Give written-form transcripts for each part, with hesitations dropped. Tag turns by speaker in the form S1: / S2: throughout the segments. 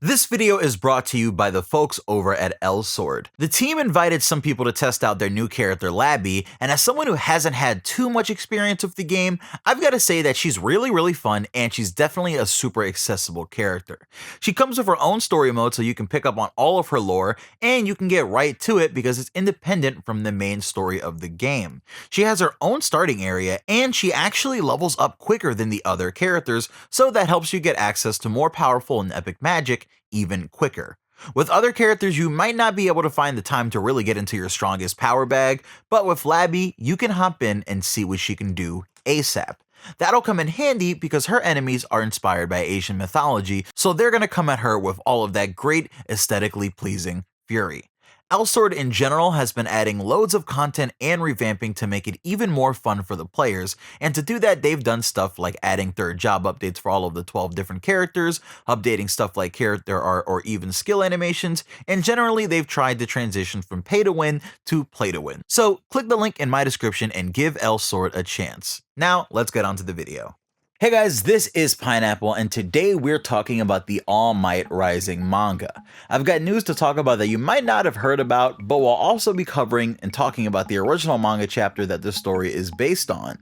S1: This video is brought to you by the folks over at L-Sword. The team invited some people to test out their new character Labby, and as someone who hasn't had too much experience with the game, I've got to say that she's really fun and she's definitely a super accessible character. She comes with her own story mode so you can pick up on all of her lore, and you can get right to it because it's independent from the main story of the game. She has her own starting area, and she actually levels up quicker than the other characters, so that helps you get access to more powerful and epic magic even quicker. With other characters, you might not be able to find the time to really get into your strongest power bag, but with Labby, you can hop in and see what she can do ASAP. That'll come in handy because her enemies are inspired by Asian mythology, so they're going to come at her with all of that great, aesthetically pleasing fury. L-Sword in general has been adding loads of content and revamping to make it even more fun for the players, and to do that they've done stuff like adding third job updates for all of the 12 different characters, updating stuff like character art or even skill animations, and generally they've tried to transition from pay to win to play to win. So click the link in my description and give L-Sword a chance. Now let's get on to the video. Hey guys, this is Pineapple, and today we're talking about the All Might Rising manga. I've got news to talk about that you might not have heard about, but we'll also be covering and talking about the original manga chapter that this story is based on.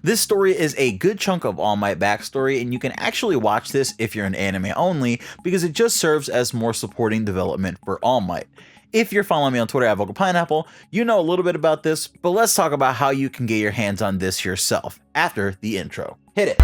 S1: This story is a good chunk of All Might backstory, and you can actually watch this if you're an anime only, because it just serves as more supporting development for All Might. If you're following me on Twitter at VocalPineapple, you know a little bit about this, but let's talk about how you can get your hands on this yourself after the intro. Hit it.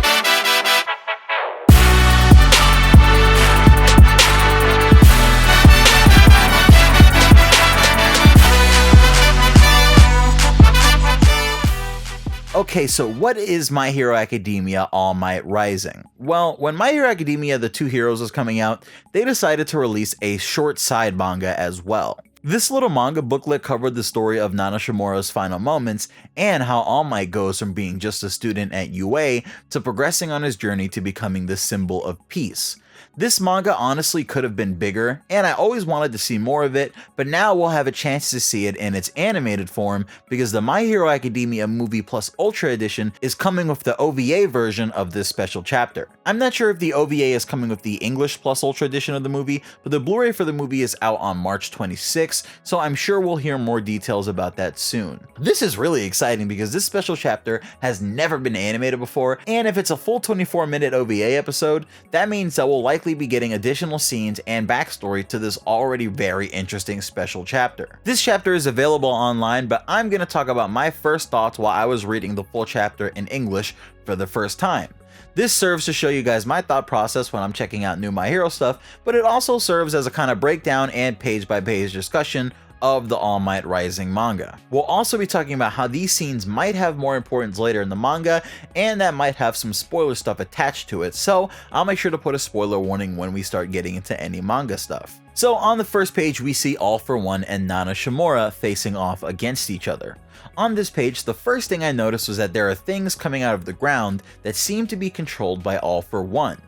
S1: Okay, so what is My Hero Academia All Might Rising? Well, when My Hero Academia The Two Heroes was coming out, they decided to release a short side manga as well. This little manga booklet covered the story of Nana Shimura's final moments and how All Might goes from being just a student at UA to progressing on his journey to becoming the symbol of peace. This manga honestly could have been bigger, and I always wanted to see more of it, but now we'll have a chance to see it in its animated form because the My Hero Academia Movie Plus Ultra Edition is coming with the OVA version of this special chapter. I'm not sure if the OVA is coming with the English Plus Ultra Edition of the movie, but the Blu-ray for the movie is out on March 26, so I'm sure we'll hear more details about that soon. This is really exciting because this special chapter has never been animated before, and if it's a full 24-minute OVA episode, that means that we'll likely be getting additional scenes and backstory to this already very interesting special chapter. This chapter is available online, but I'm going to talk about my first thoughts while I was reading the full chapter in English for the first time. This serves to show you guys my thought process when I'm checking out new My Hero stuff, but it also serves as a kind of breakdown and page-by-page discussion of the All Might Rising manga. We'll also be talking about how these scenes might have more importance later in the manga, and that might have some spoiler stuff attached to it, so I'll make sure to put a spoiler warning when we start getting into any manga stuff. So on the first page we see All For One and Nana Shimura facing off against each other. On this page, the first thing I noticed was that there are things coming out of the ground that seem to be controlled by All For One.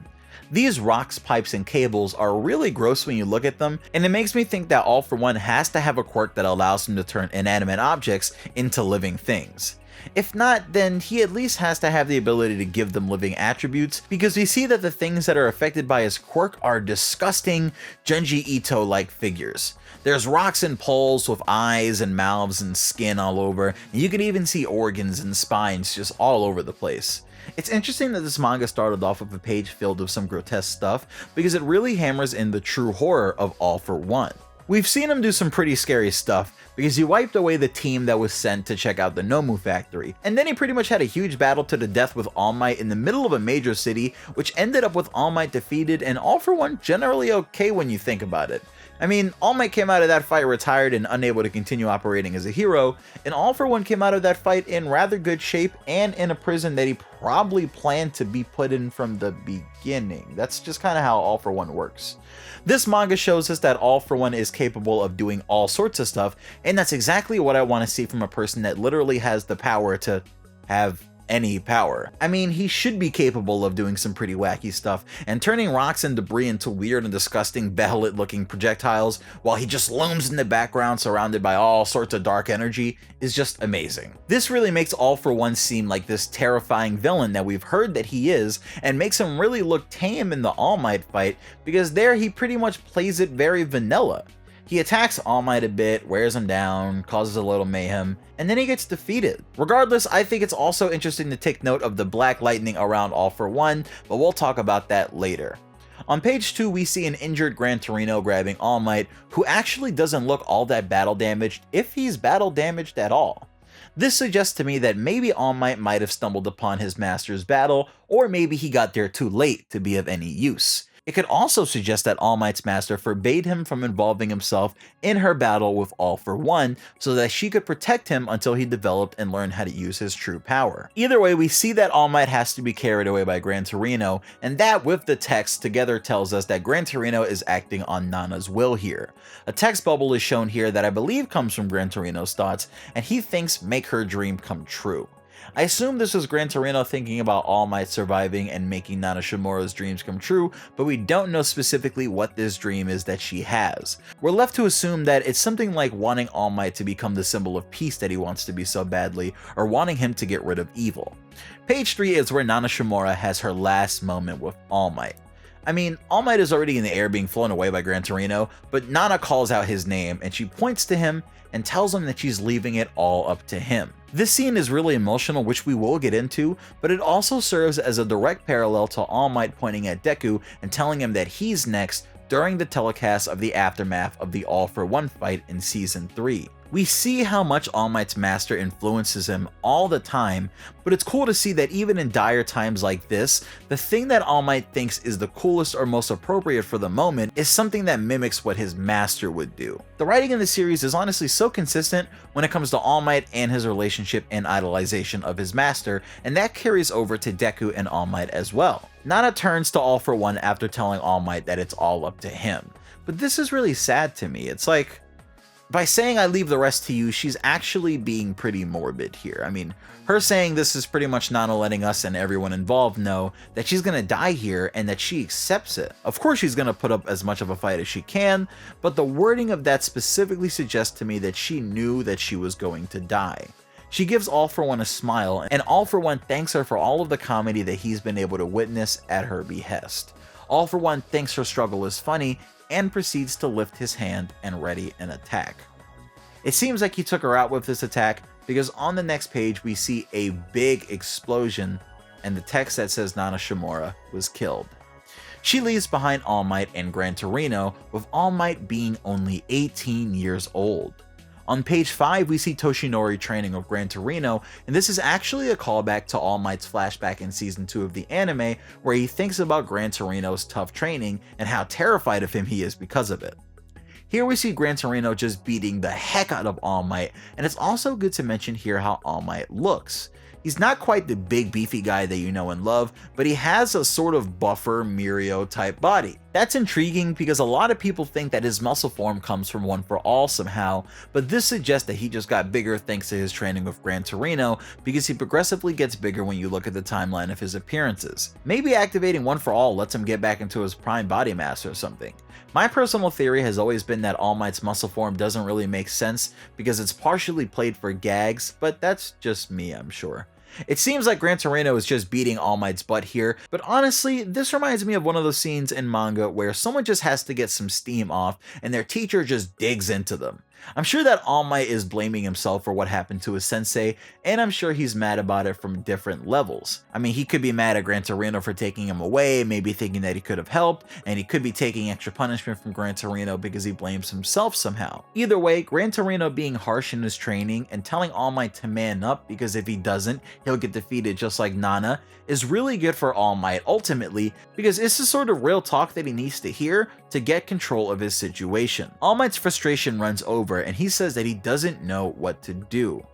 S1: These rocks, pipes, and cables are really gross when you look at them, and it makes me think that All For One has to have a quirk that allows him to turn inanimate objects into living things. If not, then he at least has to have the ability to give them living attributes, because we see that the things that are affected by his quirk are disgusting Junji Ito-like figures. There's rocks and poles with eyes and mouths and skin all over, and you can even see organs and spines just all over the place. It's interesting that this manga started off with a page filled with some grotesque stuff because it really hammers in the true horror of All For One. We've seen him do some pretty scary stuff because he wiped away the team that was sent to check out the Nomu factory, and then he pretty much had a huge battle to the death with All Might in the middle of a major city, which ended up with All Might defeated and All For One generally okay when you think about it. I mean, All Might came out of that fight retired and unable to continue operating as a hero, and All For One came out of that fight in rather good shape and in a prison that he probably planned to be put in from the beginning. That's just kind of how All For One works. This manga shows us that All For One is capable of doing all sorts of stuff, and that's exactly what I want to see from a person that literally has the power to have any power. I mean, he should be capable of doing some pretty wacky stuff, and turning rocks and debris into weird and disgusting Battlet looking projectiles while he just looms in the background surrounded by all sorts of dark energy is just amazing. This really makes All For One seem like this terrifying villain that we've heard that he is, and makes him really look tame in the All Might fight, because there he pretty much plays it very vanilla. He attacks All Might a bit, wears him down, causes a little mayhem, and then he gets defeated. Regardless, I think it's also interesting to take note of the black lightning around All For One, but we'll talk about that later. On page 2, we see an injured Gran Torino grabbing All Might, who actually doesn't look all that battle damaged, if he's battle damaged at all. This suggests to me that maybe All Might might have stumbled upon his master's battle, or maybe he got there too late to be of any use. It could also suggest that All Might's master forbade him from involving himself in her battle with All For One so that she could protect him until he developed and learned how to use his true power. Either way, we see that All Might has to be carried away by Gran Torino, and that with the text together tells us that Gran Torino is acting on Nana's will here. A text bubble is shown here that I believe comes from Gran Torino's thoughts, and he thinks make her dream come true. I assume this is Gran Torino thinking about All Might surviving and making Nana Shimura's dreams come true, but we don't know specifically what this dream is that she has. We're left to assume that it's something like wanting All Might to become the symbol of peace that he wants to be so badly, or wanting him to get rid of evil. Page 3 is where Nana Shimura has her last moment with All Might. I mean, All Might is already in the air being flown away by Gran Torino, but Nana calls out his name and she points to him and tells him that she's leaving it all up to him. This scene is really emotional, which we will get into, but it also serves as a direct parallel to All Might pointing at Deku and telling him that he's next during the telecast of the aftermath of the All For One fight in Season 3. We see how much All Might's master influences him all the time, but it's cool to see that even in dire times like this, the thing that All Might thinks is the coolest or most appropriate for the moment is something that mimics what his master would do. The writing in the series is honestly so consistent when it comes to All Might and his relationship and idolization of his master, and that carries over to Deku and All Might as well. Nana turns to All For One after telling All Might that it's all up to him. But this is really sad to me. It's like, by saying I leave the rest to you, she's actually being pretty morbid here. I mean, her saying this is pretty much Nana letting us and everyone involved know that she's gonna die here and that she accepts it. Of course she's gonna put up as much of a fight as she can, but the wording of that specifically suggests to me that she knew that she was going to die. She gives All For One a smile, and All For One thanks her for all of the comedy that he's been able to witness at her behest. All For One thinks her struggle is funny, and proceeds to lift his hand and ready an attack. It seems like he took her out with this attack, because on the next page we see a big explosion and the text that says Nana Shimura was killed. She leaves behind All Might and Gran Torino, with All Might being only 18 years old. On page 5, we see Toshinori training with Gran Torino, and this is actually a callback to All Might's flashback in Season 2 of the anime, where he thinks about Gran Torino's tough training and how terrified of him he is because of it. Here we see Gran Torino just beating the heck out of All Might, and it's also good to mention here how All Might looks. He's not quite the big beefy guy that you know and love, but he has a sort of buffer Mirio type body. That's intriguing because a lot of people think that his muscle form comes from One For All somehow, but this suggests that he just got bigger thanks to his training with Gran Torino, because he progressively gets bigger when you look at the timeline of his appearances. Maybe activating One For All lets him get back into his prime body mass or something. My personal theory has always been that All Might's muscle form doesn't really make sense because it's partially played for gags, but that's just me, I'm sure. It seems like Gran Torino is just beating All Might's butt here, but honestly, this reminds me of one of those scenes in manga where someone just has to get some steam off and their teacher just digs into them. I'm sure that All Might is blaming himself for what happened to his sensei, and I'm sure he's mad about it from different levels. I mean, he could be mad at Gran Torino for taking him away, maybe thinking that he could have helped, and he could be taking extra punishment from Gran Torino because he blames himself somehow. Either way, Gran Torino being harsh in his training and telling All Might to man up because if he doesn't, he'll get defeated just like Nana, is really good for All Might ultimately, because it's the sort of real talk that he needs to hear to get control of his situation. All Might's frustration runs over and he says that he doesn't know what to do.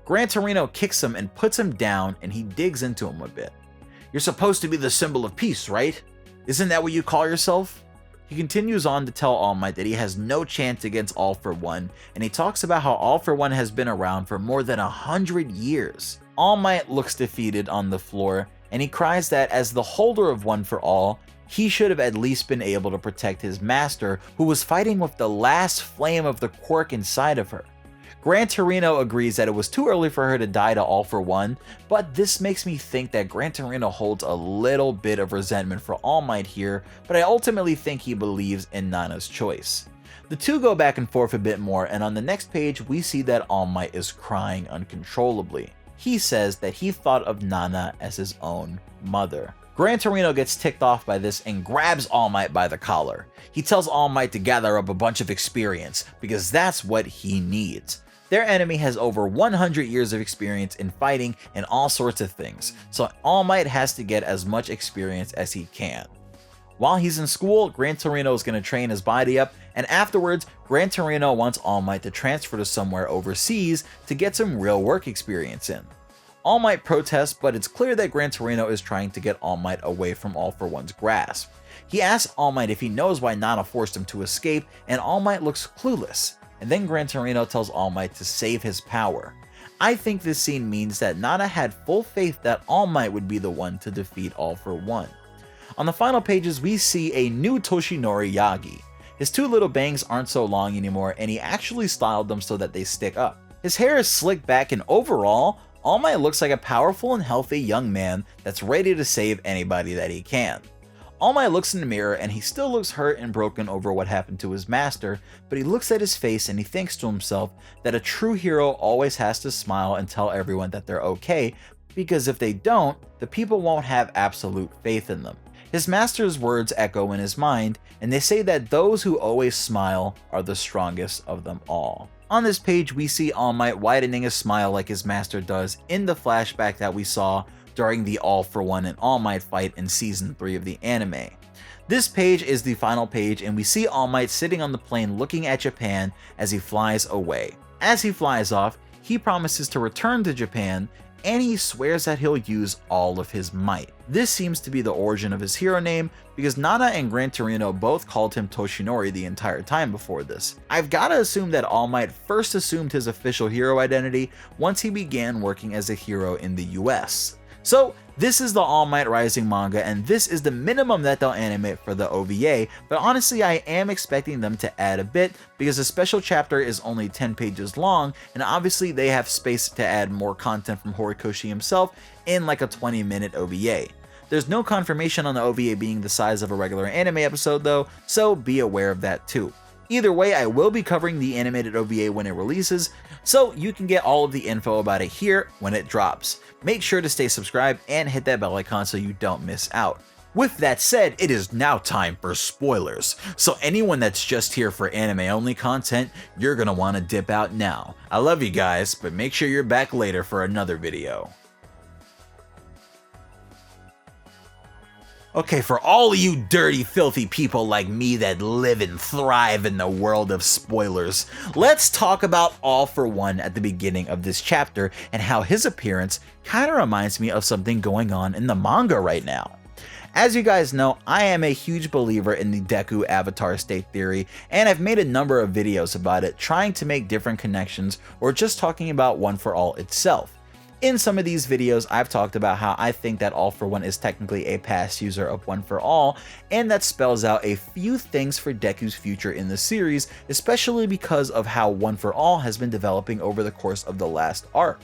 S1: Gran Torino kicks him and puts him down, and he digs into him a bit. "You're supposed to be the symbol of peace, right? Isn't that what you call yourself?" He continues on to tell All Might that he has no chance against All For One, and he talks about how All For One has been around for more than 100 years. All Might looks defeated on the floor, and he cries that as the holder of One for All, he should have at least been able to protect his master, who was fighting with the last flame of the quirk inside of her. Gran Torino agrees that it was too early for her to die to All for One, but this makes me think that Gran Torino holds a little bit of resentment for All Might here, but I ultimately think he believes in Nana's choice. The two go back and forth a bit more, and on the next page we see that All Might is crying uncontrollably. He says that he thought of Nana as his own mother. Gran Torino gets ticked off by this and grabs All Might by the collar. He tells All Might to gather up a bunch of experience, because that's what he needs. Their enemy has over 100 years of experience in fighting and all sorts of things, so All Might has to get as much experience as he can. While he's in school, Gran Torino is going to train his body up, and afterwards, Gran Torino wants All Might to transfer to somewhere overseas to get some real work experience in. All Might protests, but it's clear that Gran Torino is trying to get All Might away from All for One's grasp. He asks All Might if he knows why Nana forced him to escape, and All Might looks clueless, and then Gran Torino tells All Might to save his power. I think this scene means that Nana had full faith that All Might would be the one to defeat All for One. On the final pages, we see a new Toshinori Yagi. His two little bangs aren't so long anymore, and he actually styled them so that they stick up. His hair is slicked back, and overall, All Might looks like a powerful and healthy young man that's ready to save anybody that he can. All Might looks in the mirror, and he still looks hurt and broken over what happened to his master, but he looks at his face and he thinks to himself that a true hero always has to smile and tell everyone that they're okay, because if they don't, the people won't have absolute faith in them. His master's words echo in his mind, and they say that those who always smile are the strongest of them all. On this page, we see All Might widening a smile like his master does in the flashback that we saw during the All for One and All Might fight in Season 3 of the anime. This page is the final page, and we see All Might sitting on the plane looking at Japan as he flies away. As he flies off, he promises to return to Japan, and he swears that he'll use all of his might. This seems to be the origin of his hero name, because Nana and Gran Torino both called him Toshinori the entire time before this. I've gotta assume that All Might first assumed his official hero identity once he began working as a hero in the US. So this is the All Might Rising manga, and this is the minimum that they'll animate for the OVA, but honestly I am expecting them to add a bit, because the special chapter is only 10 pages long, and obviously they have space to add more content from Horikoshi himself in like a 20-minute OVA. There's no confirmation on the OVA being the size of a regular anime episode though, so be aware of that too. Either way, I will be covering the animated OVA when it releases, so you can get all of the info about it here when it drops. Make sure to stay subscribed and hit that bell icon so you don't miss out. With that said, it is now time for spoilers, so anyone that's just here for anime only content, you're gonna want to dip out now. I love you guys, but make sure you're back later for another video. Okay, for all of you dirty, filthy people like me that live and thrive in the world of spoilers, let's talk about All for One at the beginning of this chapter and how his appearance kinda reminds me of something going on in the manga right now. As you guys know, I am a huge believer in the Deku avatar state theory, and I've made a number of videos about it, trying to make different connections or just talking about One for All itself. In some of these videos, I've talked about how I think that All for One is technically a past user of One for All, and that spells out a few things for Deku's future in the series, especially because of how One for All has been developing over the course of the last arc.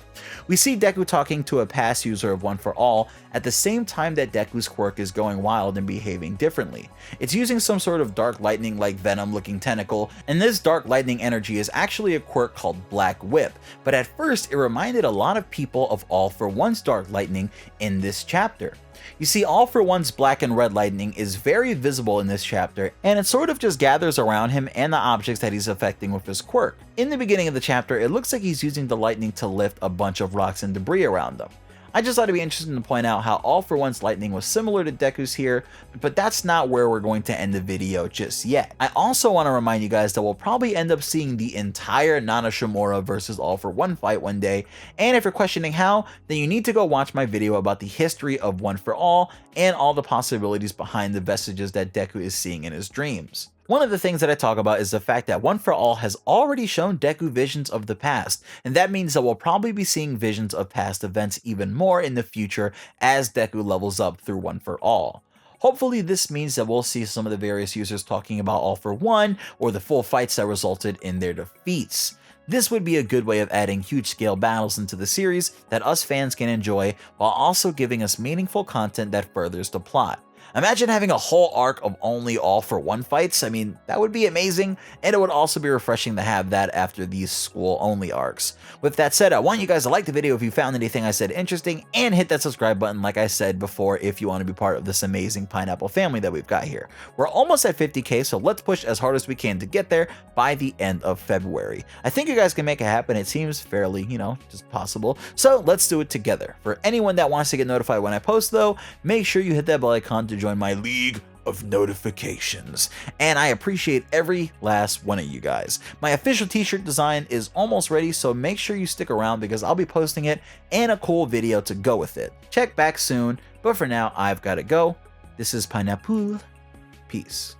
S1: We see Deku talking to a past user of One for All at the same time that Deku's quirk is going wild and behaving differently. It's using some sort of dark lightning like venom looking tentacle, and this dark lightning energy is actually a quirk called Black Whip, but at first it reminded a lot of people of All for One's dark lightning in this chapter. You see, All for One's black and red lightning is very visible in this chapter, and it sort of just gathers around him and the objects that he's affecting with his quirk. In the beginning of the chapter, it looks like he's using the lightning to lift a bunch of rocks and debris around them. I just thought it'd be interesting to point out how All for One's lightning was similar to Deku's here, but that's not where we're going to end the video just yet. I also want to remind you guys that we'll probably end up seeing the entire Nana Shimura versus All for One fight one day, and if you're questioning how, then you need to go watch my video about the history of One for All and all the possibilities behind the vestiges that Deku is seeing in his dreams. One of the things that I talk about is the fact that One For All has already shown Deku visions of the past, and that means that we'll probably be seeing visions of past events even more in the future as Deku levels up through One For All. Hopefully this means that we'll see some of the various users talking about All For One or the full fights that resulted in their defeats. This would be a good way of adding huge scale battles into the series that us fans can enjoy while also giving us meaningful content that furthers the plot. Imagine having a whole arc of only All For One fights. I mean, that would be amazing, and it would also be refreshing to have that after these school-only arcs. With that said, I want you guys to like the video if you found anything I said interesting, and hit that subscribe button like I said before if you want to be part of this amazing Pineapple family that we've got here. We're almost at 50k, so let's push as hard as we can to get there by the end of February. I think you guys can make it happen. It seems fairly, just possible. So let's do it together. For anyone that wants to get notified when I post though, make sure you hit that bell icon to join my league of notifications, and I appreciate every last one of you guys. My official t-shirt design is almost ready, so make sure you stick around because I'll be posting it and a cool video to go with it. Check back soon, but for now I've got to go. This is Pineapple. Peace.